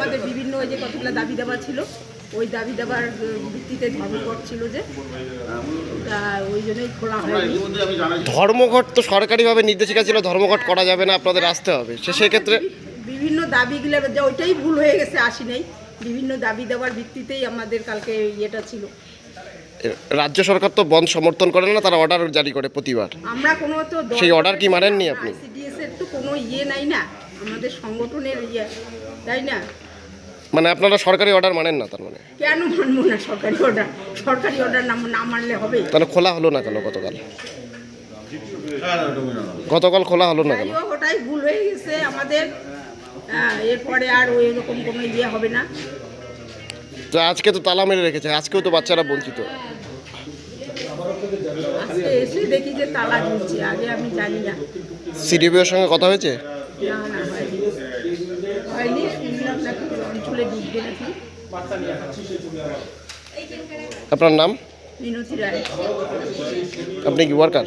আমাদের বিভিন্ন ওই যে কতগুলো দাবি দাবা ছিল, ওই দাবি দাবার ভিত্তিতে ধর্মঘট ছিল যে, তা ওই জন্যই খোলা হয়নি। ধর্মঘট তো সরকারিভাবে নির্দেশিকা ছিল ধর্মঘট করা যাবে না, আপনাদের আসতে হবে, সেক্ষেত্রে বিভিন্ন দাবিগুলো যে ওইটাই ভুল হয়ে গেছে, আসি নেই, বিভিন্ন দাবি দেওয়ার ভিত্তিতেই আমাদের কালকে ইয়েটা ছিল। রাজ্য সরকার তো বন্ধ সমর্থন করে না, তারা অর্ডার জারি করে প্রতিবার। আমরা কোনো তো সেই অর্ডার কি মানেননি আপনি? সিডিএস এর তো কোনো ইয়ে নাই না, আমাদের সংগঠনের ইয়ে, তাই না? মানে আপনারা সরকারি অর্ডার মানেন না তার মানে? কেন মানবো না সরকারি অর্ডার? সরকারি অর্ডার না মানলে হবে? তাহলে খোলা হলো না কেন গতকাল? গতকাল খোলা হলো না কেন? ওটাই ভুল হয়ে গেছে আমাদের, এরপরে আর ওই রকম কোনো ইয়ে হবে না। তো আজকে তো তালা মেরে রেখেছে, আজকেও তো বাচ্চারা বঞ্চিত। আজকে এসে দেখি যে তালা ঝুলছে, আগে আমি জানি না। সিডিপিওর সঙ্গে কথা হয়েছে? না না হয়নি, শুনলাম নাকি অঞ্চলে ঢুকবে নাকি। আপনার নাম? মিনতি রায়। আপনি কি ওয়ার্কার?